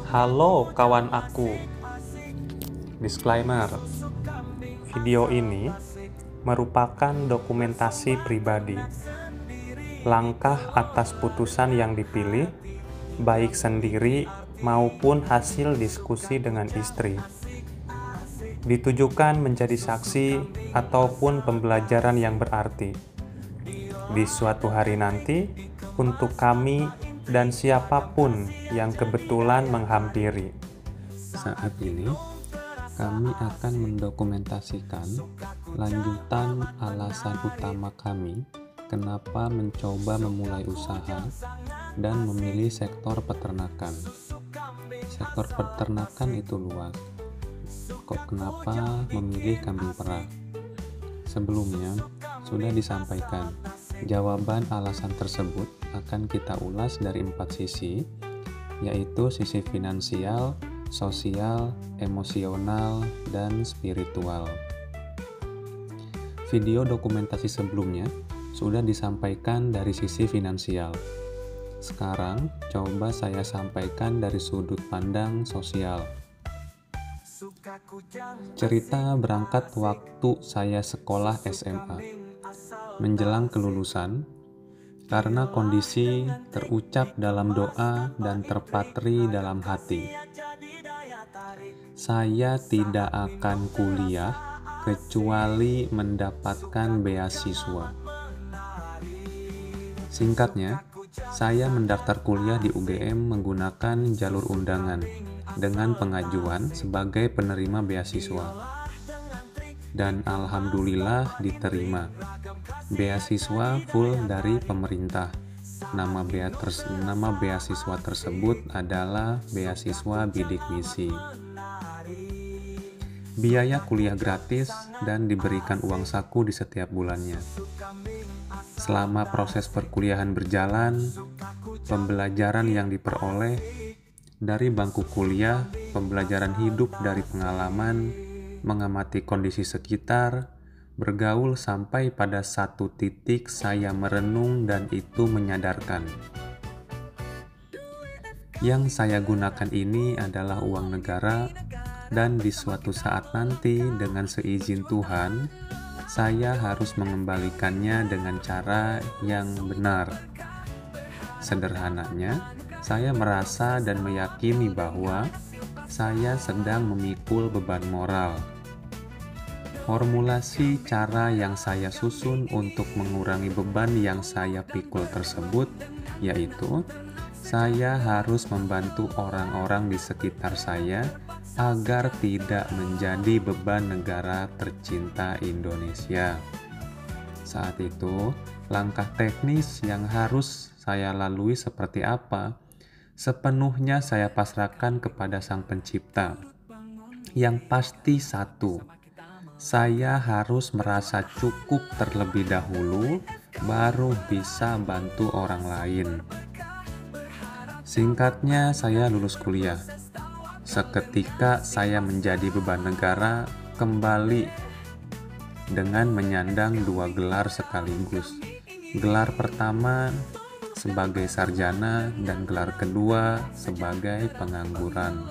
Halo kawan aku. Disclaimer. Video ini merupakan dokumentasi pribadi. Langkah atas putusan yang dipilih, baik sendiri maupun hasil diskusi dengan istri. Ditujukan menjadi saksi ataupun pembelajaran yang berarti. Di suatu hari nanti, untuk kami dan siapapun yang kebetulan menghampiri. Saat ini, kami akan mendokumentasikan lanjutan alasan utama kami kenapa mencoba memulai usaha dan memilih sektor peternakan. Sektor peternakan itu luas. Kok kenapa memilih kambing perah? Sebelumnya, sudah disampaikan. Jawaban alasan tersebut akan kita ulas dari 4 sisi, yaitu sisi finansial, sosial, emosional, dan spiritual. Video dokumentasi sebelumnya sudah disampaikan dari sisi finansial. Sekarang, coba saya sampaikan dari sudut pandang sosial. Cerita berangkat waktu saya sekolah SMA. Menjelang kelulusan, karena kondisi terucap dalam doa dan terpatri dalam hati. Saya tidak akan kuliah kecuali mendapatkan beasiswa. Singkatnya, saya mendaftar kuliah di UGM menggunakan jalur undangan dengan pengajuan sebagai penerima beasiswa. Dan alhamdulillah diterima. Beasiswa full dari pemerintah. Nama beasiswa tersebut adalah beasiswa bidik misi. Biaya kuliah gratis dan diberikan uang saku di setiap bulannya. Selama proses perkuliahan berjalan, pembelajaran yang diperoleh dari bangku kuliah, pembelajaran hidup dari pengalaman, mengamati kondisi sekitar, bergaul sampai pada satu titik saya merenung dan itu menyadarkan. Yang saya gunakan ini adalah uang negara dan di suatu saat nanti dengan seizin Tuhan, saya harus mengembalikannya dengan cara yang benar. Sederhananya, saya merasa dan meyakini bahwa saya sedang memikul beban moral. Formulasi cara yang saya susun untuk mengurangi beban yang saya pikul tersebut yaitu saya harus membantu orang-orang di sekitar saya agar tidak menjadi beban negara tercinta Indonesia. Saat itu, langkah teknis yang harus saya lalui seperti apa? Sepenuhnya saya pasrahkan kepada Sang Pencipta. Yang pasti satu, saya harus merasa cukup terlebih dahulu, baru bisa bantu orang lain. Singkatnya, saya lulus kuliah. Seketika saya menjadi beban negara kembali dengan menyandang 2 gelar sekaligus. Gelar pertama sebagai sarjana dan gelar kedua sebagai pengangguran.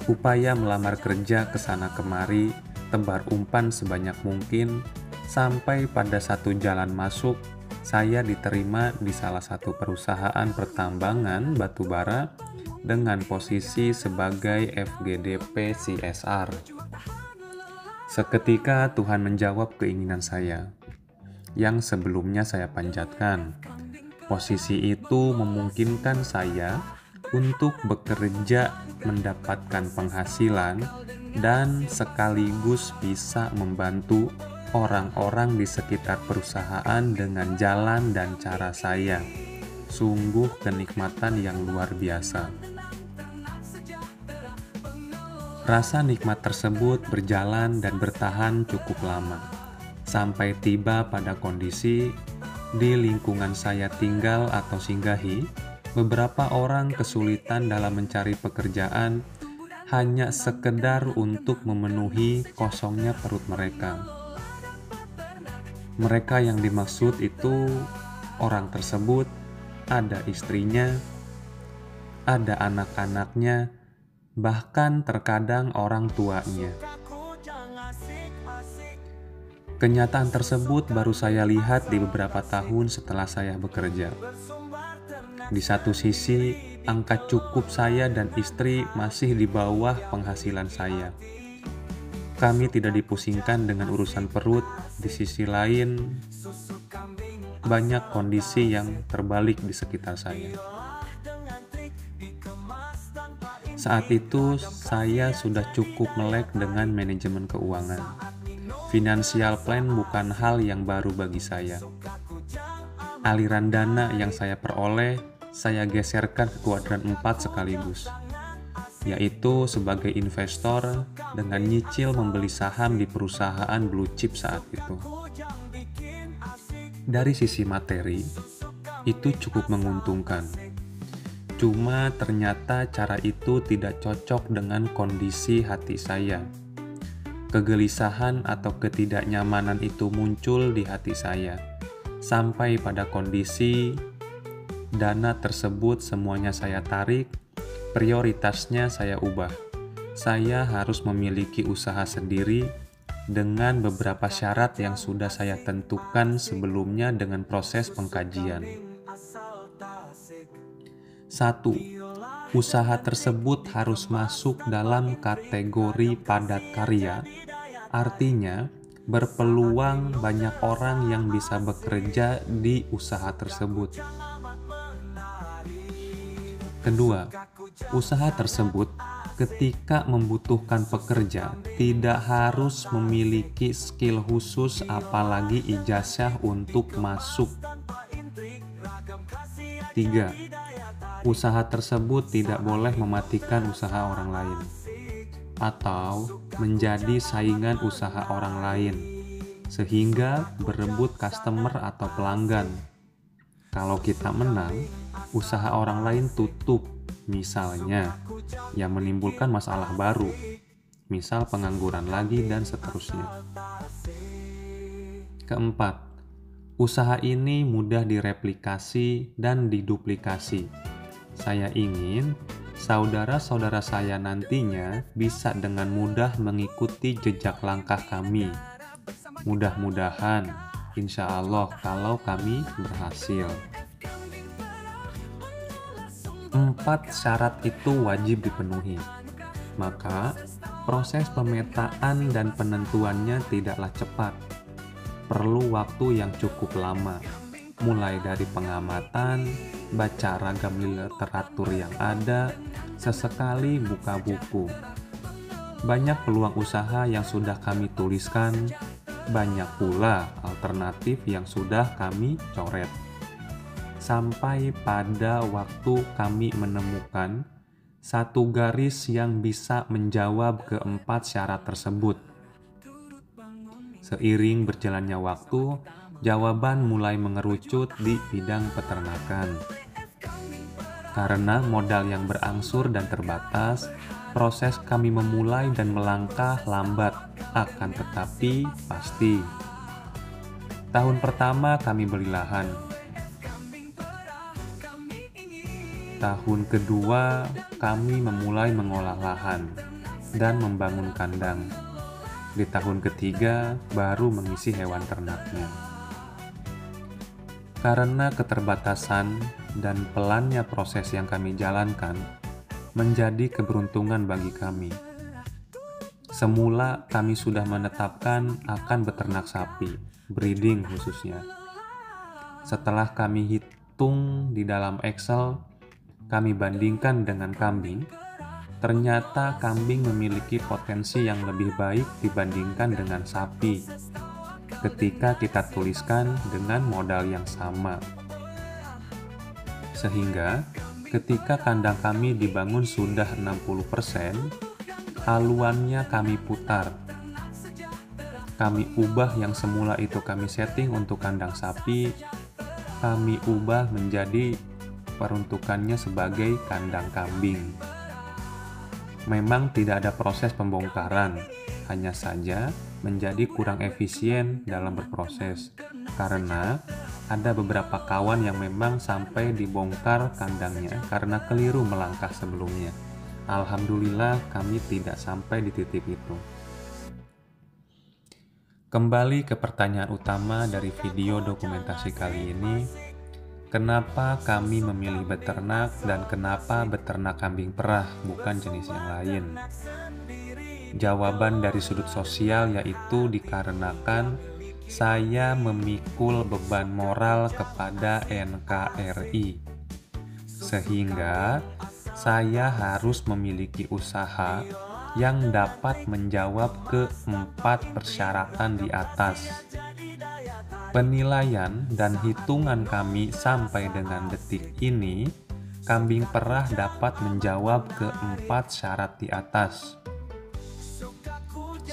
Upaya melamar kerja kesana kemari, tebar umpan sebanyak mungkin, sampai pada satu jalan masuk, saya diterima di salah satu perusahaan pertambangan batubara dengan posisi sebagai FGDP CSR. Seketika Tuhan menjawab keinginan saya yang sebelumnya saya panjatkan. Posisi itu memungkinkan saya untuk bekerja mendapatkan penghasilan dan sekaligus bisa membantu orang-orang di sekitar perusahaan dengan jalan dan cara saya. Sungguh kenikmatan yang luar biasa. Rasa nikmat tersebut berjalan dan bertahan cukup lama, sampai tiba pada kondisi di lingkungan saya tinggal atau singgahi, beberapa orang kesulitan dalam mencari pekerjaan hanya sekedar untuk memenuhi kosongnya perut mereka. Mereka yang dimaksud itu orang tersebut ada istrinya, ada anak-anaknya, bahkan terkadang orang tuanya. Kenyataan tersebut baru saya lihat di beberapa tahun setelah saya bekerja. Di satu sisi, angka cukup saya dan istri masih di bawah penghasilan saya. Kami tidak dipusingkan dengan urusan perut. Di sisi lain, banyak kondisi yang terbalik di sekitar saya. Saat itu, saya sudah cukup melek dengan manajemen keuangan. Financial plan bukan hal yang baru bagi saya. Aliran dana yang saya peroleh, saya geserkan ke kuadran 4 sekaligus, yaitu sebagai investor dengan nyicil membeli saham di perusahaan blue chip saat itu. Dari sisi materi, itu cukup menguntungkan. Cuma ternyata cara itu tidak cocok dengan kondisi hati saya. Kegelisahan atau ketidaknyamanan itu muncul di hati saya, sampai pada kondisi dana tersebut semuanya saya tarik, prioritasnya saya ubah. Saya harus memiliki usaha sendiri dengan beberapa syarat yang sudah saya tentukan sebelumnya dengan proses pengkajian. 1. Usaha tersebut harus masuk dalam kategori padat karya, artinya berpeluang banyak orang yang bisa bekerja di usaha tersebut. Kedua, usaha tersebut ketika membutuhkan pekerja tidak harus memiliki skill khusus apalagi ijazah untuk masuk. 3. Usaha tersebut tidak boleh mematikan usaha orang lain atau menjadi saingan usaha orang lain sehingga berebut customer atau pelanggan. Kalau kita menang, usaha orang lain tutup, misalnya, yang menimbulkan masalah baru, misal pengangguran lagi dan seterusnya. Keempat, usaha ini mudah direplikasi dan diduplikasi. Saya ingin saudara-saudara saya nantinya bisa dengan mudah mengikuti jejak langkah kami. Mudah-mudahan, insya Allah kalau kami berhasil. 4 syarat itu wajib dipenuhi. Maka, proses pemetaan dan penentuannya tidaklah cepat. Perlu waktu yang cukup lama, mulai dari pengamatan, baca ragam literatur yang ada, sesekali buka buku. Banyak peluang usaha yang sudah kami tuliskan, banyak pula alternatif yang sudah kami coret. Sampai pada waktu kami menemukan satu garis yang bisa menjawab keempat syarat tersebut. Seiring berjalannya waktu, jawaban mulai mengerucut di bidang peternakan. Karena modal yang berangsur dan terbatas, proses kami memulai dan melangkah lambat, akan tetapi pasti. Tahun pertama kami beli lahan. Tahun kedua kami memulai mengolah lahan dan membangun kandang. Di tahun ketiga baru mengisi hewan ternaknya. Karena keterbatasan dan pelannya proses yang kami jalankan, menjadi keberuntungan bagi kami. Semula kami sudah menetapkan akan beternak sapi, breeding khususnya. Setelah kami hitung di dalam Excel, kami bandingkan dengan kambing, ternyata kambing memiliki potensi yang lebih baik dibandingkan dengan sapi ketika kita tuliskan dengan modal yang sama. Sehingga ketika kandang kami dibangun sudah 60%, haluannya kami putar. Kami ubah yang semula itu kami setting untuk kandang sapi, kami ubah menjadi peruntukannya sebagai kandang kambing. Memang tidak ada proses pembongkaran, hanya saja menjadi kurang efisien dalam berproses karena ada beberapa kawan yang memang sampai dibongkar kandangnya karena keliru melangkah sebelumnya. Alhamdulillah kami tidak sampai di titik itu. Kembali ke pertanyaan utama dari video dokumentasi kali ini, kenapa kami memilih beternak dan kenapa beternak kambing perah bukan jenis yang lain? Jawaban dari sudut sosial yaitu dikarenakan saya memikul beban moral kepada NKRI, sehingga saya harus memiliki usaha yang dapat menjawab keempat persyaratan di atas. Penilaian dan hitungan kami sampai dengan detik ini, kambing perah dapat menjawab keempat syarat di atas.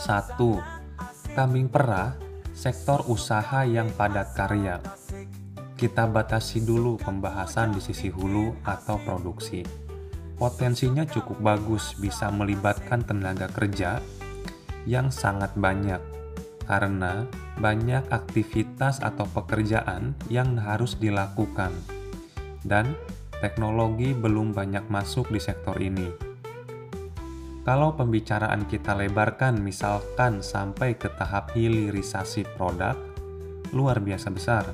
1. Kambing perah, sektor usaha yang padat karya. Kita batasi dulu pembahasan di sisi hulu atau produksi. Potensinya cukup bagus, bisa melibatkan tenaga kerja yang sangat banyak karena banyak aktivitas atau pekerjaan yang harus dilakukan dan teknologi belum banyak masuk di sektor ini. Kalau pembicaraan kita lebarkan misalkan sampai ke tahap hilirisasi produk, luar biasa besar.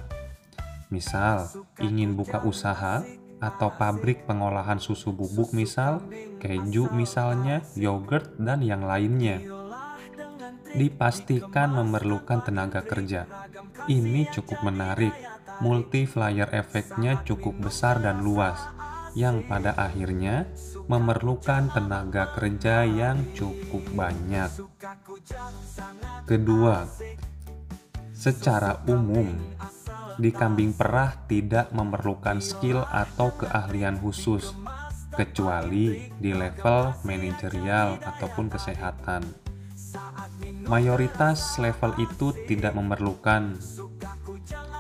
Misal, ingin buka usaha atau pabrik pengolahan susu bubuk misal, keju misalnya, yogurt, dan yang lainnya. Dipastikan memerlukan tenaga kerja. Ini cukup menarik, multiplier efeknya cukup besar dan luas, yang pada akhirnya memerlukan tenaga kerja yang cukup banyak. Kedua, secara umum, di kambing perah tidak memerlukan skill atau keahlian khusus, kecuali di level manajerial ataupun kesehatan. Mayoritas level itu tidak memerlukan,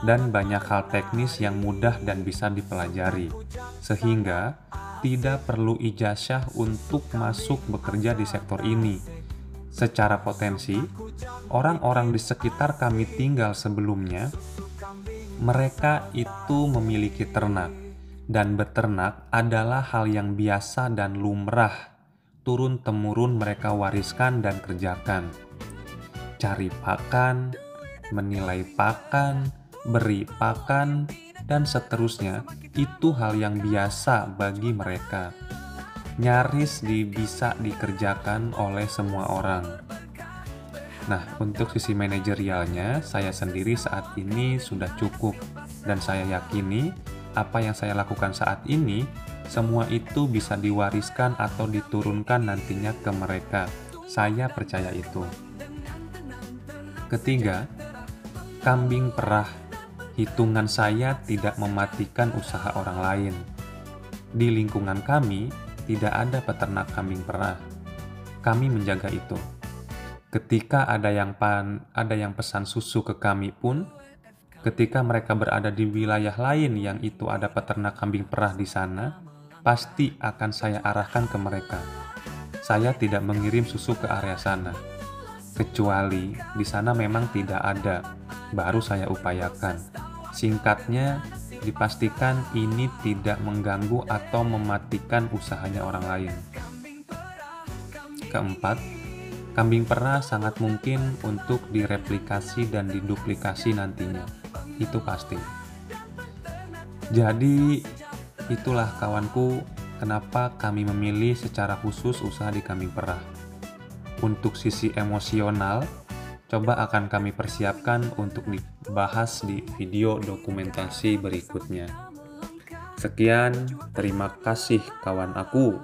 dan banyak hal teknis yang mudah dan bisa dipelajari, sehingga tidak perlu ijazah untuk masuk bekerja di sektor ini. Secara potensi, orang-orang di sekitar kami tinggal sebelumnya, mereka itu memiliki ternak, dan beternak adalah hal yang biasa dan lumrah, turun-temurun mereka wariskan dan kerjakan. Cari pakan, menilai pakan, beri pakan, dan seterusnya, itu hal yang biasa bagi mereka. Nyaris bisa dikerjakan oleh semua orang. Nah, untuk sisi manajerialnya, saya sendiri saat ini sudah cukup, dan saya yakini apa yang saya lakukan saat ini, semua itu bisa diwariskan atau diturunkan nantinya ke mereka. Saya percaya itu. Ketiga, kambing perah. Hitungan saya tidak mematikan usaha orang lain. Di lingkungan kami, tidak ada peternak kambing perah. Kami menjaga itu. Ketika ada yang pesan susu ke kami pun, ketika mereka berada di wilayah lain yang itu ada peternak kambing perah di sana, pasti akan saya arahkan ke mereka. Saya tidak mengirim susu ke area sana, kecuali di sana memang tidak ada, baru saya upayakan. Singkatnya, dipastikan ini tidak mengganggu atau mematikan usahanya orang lain. Keempat, kambing perah sangat mungkin untuk direplikasi dan diduplikasi nantinya. Itu pasti. Jadi, itulah kawanku, kenapa kami memilih secara khusus usaha di kambing perah. Untuk sisi emosional, coba akan kami persiapkan untuk dibahas di video dokumentasi berikutnya. Sekian, terima kasih kawan aku.